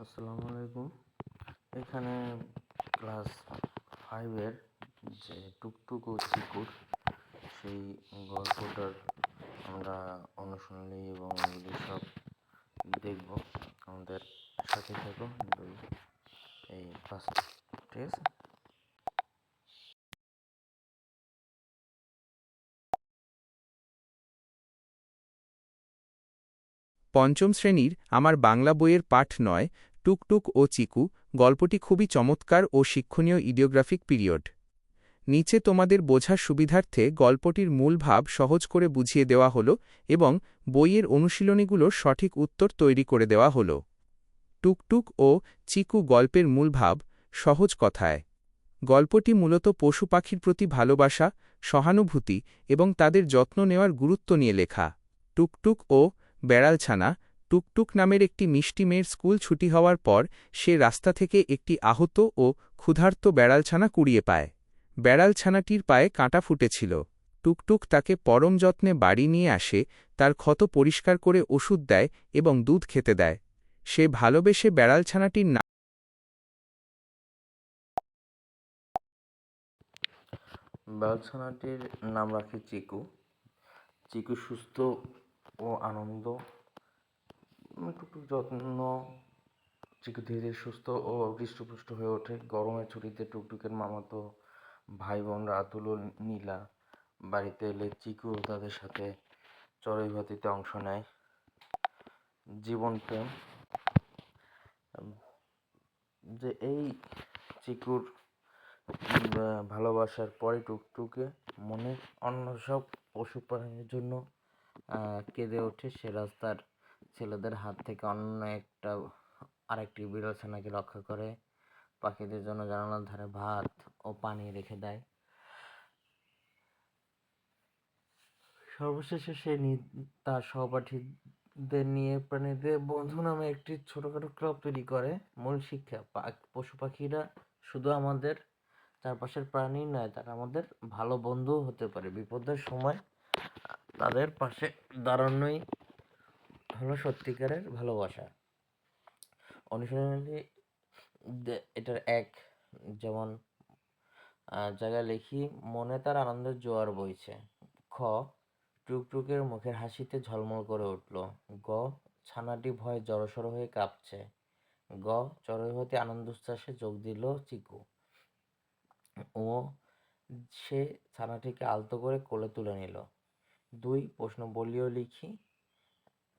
আসসালামু আলাইকুম। এখানে ক্লাস 5-এর যে টুকটুক ও চিকুর সেই গল্পটার আমরা অনুশীলনী এবং এগুলি সব দেখব। আমাদের সাথে থাকো এই ক্লাসে, ঠিক আছে? পঞ্চম শ্রেণীর আমার বাংলা বইয়ের পাঠ ৯ টুকটুক ও চিকু গল্পটি খুবই চমৎকার ও শিক্ষণীয় ইডিওগ্রাফিক পিরিয়ড। নিচে তোমাদের বোঝার সুবিধার্থে গল্পটির মূল ভাব সহজ করে বুঝিয়ে দেওয়া হল এবং বইয়ের অনুশীলনীগুলোর সঠিক উত্তর তৈরি করে দেওয়া হল। টুকটুক ও চিকু গল্পের মূল ভাব সহজ কথায়। গল্পটি মূলত পশু পাখির প্রতি ভালোবাসা, সহানুভূতি এবং তাদের যত্ন নেওয়ার গুরুত্ব নিয়ে লেখা। টুকটুক ও বেড়ালছানা। টুকটুক নামের একটি মিষ্টি মেয়ের স্কুল ছুটি হওয়ার পর সে রাস্তা থেকে একটি আহত ও ক্ষুধার্ত বেড়ালছানা কুড়িয়ে পায়। বেড়ালছানাটির পায়ে কাঁটা ফুটেছিল। টুকটুক তাকে পরম যত্নে বাড়ি নিয়ে আসে, তার ক্ষত পরিষ্কার করে ওষুধ দেয় এবং দুধ খেতে দেয়। সে ভালোবেসে বেড়ালছানাটির বেলছানাটির নাম রাখে চিকু। চিকু সুস্থ ও আনন্দ টুকটুক যত্ন। চিকু ধীরে ধীরে সুস্থ ও হৃষ্টপুষ্ট হয়ে ওঠে। গরমের ছুটিতে টুকটুকের মামাতো ভাই বোন রাতুল ও নীলা বাড়িতে এলে চিকু তাদের সাথে চড়ুইভাতিতে অংশ নেয়। জীবন প্রেম যে এই চিকুর ভালোবাসার পরে টুকটুকে মনে অন্য সব পশু প্রাণীর জন্য কেঁদে ওঠে। সে রাস্তার ছেলেদের হাত থেকে অন্য আরেকটি বিড়াল ছানাকে রক্ষা করে, পাখিদের জন্য জানালার ধারে ভাত ও পানি রেখে দেয়। সর্বশেষে সে তার সহপাঠীদের নিয়ে প্রাণীদের বন্ধু নামে একটি ছোটখাটো ক্লাব তৈরি করে। মূল শিক্ষা: পশু পাখিরা শুধু আমাদের চারপাশের প্রাণী নয়, তারা আমাদের ভালো বন্ধুও হতে পারে। বিপদের সময় তাদের পাশে দাঁড়ানোই হলো সত্যিকারের ভালোবাসা। অনুশীলনী এটার যেমন জায়গায় লিখি: মনে তার আনন্দের জোয়ার বইছে। খ, টুকটুকের মুখের হাসিতে ঝলমল করে উঠল। গ, ছানাটি ভয়ে জড়সড় হয়ে কাঁপছে। গ, চড়ুইভাতি আনন্দ উচ্ছ্বাসে যোগ দিল চিকু। ও, সে ছানাটিকে আলতো করে কোলে তুলে নিল। ২, প্রশ্ন বলিও লিখি: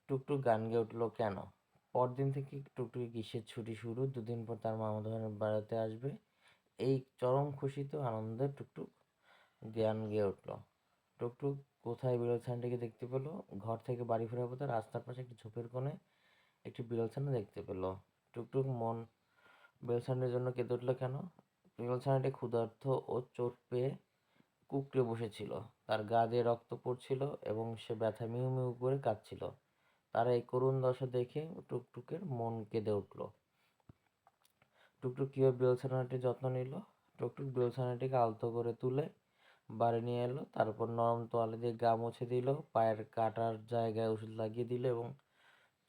টুকটুক গান গেয়ে উঠল কেন? পরদিন থেকে টুকটুকি গ্রীষ্মের ছুটি শুরু। ২ দিন পর তার মামাতো ভাই বেড়াতে আসবে। এই চরম খুশিতে আনন্দে টুকটুক গান গেয়ে উঠল। টুকটুক কোথায় বিড়াল ছানাটিকে দেখতে পেল? ঘর থেকে বাড়ি ফেরার পথে রাস্তার পাশে একটি ঝোপের কোণে একটি বিড়াল ছানা দেখতে পেল। টুকটুক বিড়াল ছানাটির জন্য কেঁদে উঠল কেন? বিড়াল ছানাটি ক্ষুধার্ত ও চোট পেয়ে কুঁকড়ে বসেছিল। তার গা দিয়ে রক্ত পড়ছিল এবং সে ব্যথায় মিউ মিউ করে কাঁদছিল। তার এই করুণ দশা দেখে টুকটুকের মন কেঁদে উঠল। টুকটুক কীভাবে বিড়াল ছানাটির যত্ন নিল? টুকটুক বিড়াল ছানাটিকে আলতো করে তুলে বাড়ি নিয়ে এলো। তারপর নরম তোয়ালে দিয়ে গা মুছে দিল, পায়ের কাটার জায়গায় ওষুধ লাগিয়ে দিল এবং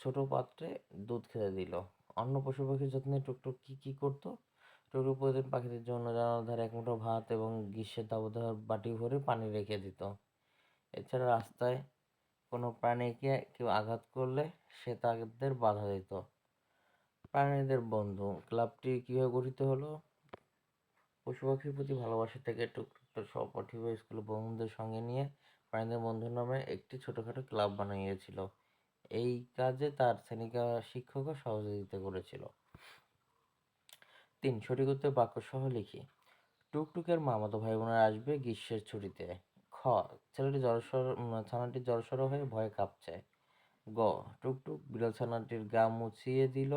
ছোট পাত্রে দুধ খেতে দিল। অন্য পশু পাখির যত্নে টুকটুক কি করতো? টুকটুক প্রতিদিন পাখিদের জন্য জানালার ধারে এক মুঠো ভাত এবং গ্রীষ্মের দাবদাহে বাটি ভরে পানি রেখে দিত। এছাড়া রাস্তায় কোনো প্রাণীকে কেউ আঘাত করলে সে তাদের বাধা দিত। প্রাণীদের বন্ধু ক্লাবটি কিভাবে গঠিত হলো? পশু পাখির প্রতি ভালোবাসা থেকে টুকটুক তার সহপাঠী বা স্কুলের বন্ধুদের সঙ্গে নিয়ে প্রাণীদের বন্ধু নামে একটি ছোটখাটো ক্লাব বানিয়েছিল। এই কাজে তার শ্রেণিকা শিক্ষকও সহযোগিতা করেছিল। ৩, সঠিক উত্তর বাক্য সহ লিখি: টুকটুকের মামাতো ভাই বোনেরা আসবে গ্রীষ্মের ছুটিতে। খ, ছানাটি জড়সড় হয়ে ভয়ে কাঁপছে। গ, টুকটুক বিড়াল ছানাটির গা মুছিয়ে দিল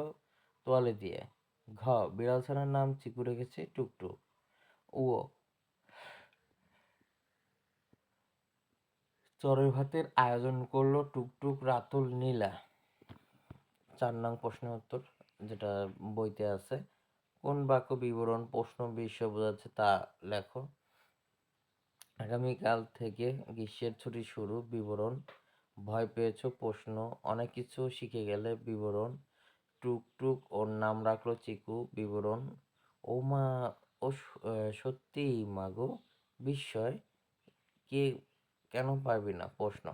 তোয়ালে দিয়ে। ঘ, বিড়াল ছানার নাম চিকু রেখেছে টুকটুক। ও, চড়ুই ভাতের আয়োজন করলো টুকটুক, রাতুল, নীলা। ৪ নং প্রশ্নের উত্তর যেটা বইতে আছে: কোন বাক্য বিবরণ প্রশ্ন বিষয় বোঝাচ্ছে তা লেখো। আগামীকাল থেকে গ্রীষ্মের ছুটি শুরু। বিবরণ: ভয় পেয়েছো? প্রশ্ন: অনেক কিছু শিখে গেলে। বিবরণ: টুকটুক ওর নাম রাখলো চিকু। বিবরণ: ও মা, ও সত্যি মাগো, বিস্ময়। কে, কেন পারবি না? প্রশ্ন।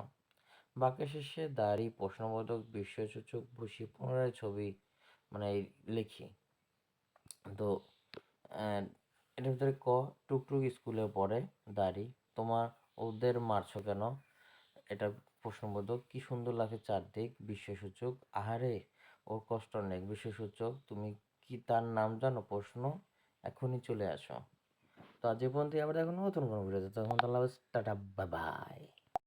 বাক্যের শেষে দাড়ি, প্রশ্নবোধক, বিস্ময়সূচক বসিয়ে পুনরায় ছবি মানে লিখি। তো এটার ভিতরে টুকটুক স্কুলে পড়ে। দাড়ি: তোমার ওদের মারছো কেন? এটা প্রশ্নবোধক। কি সুন্দর লাগে চারদিক, বিস্ময়সূচক। আহারে, ওর কষ্ট নেই, বিস্ময়সূচক। তুমি কি তার নাম জানো? প্রশ্ন। এখনই চলে আসো। তো আজ এই পর্যন্তই, আবার এখন নতুন কোনো ভিডিওতে। তখন তাহলে টাটা, বাই বাই।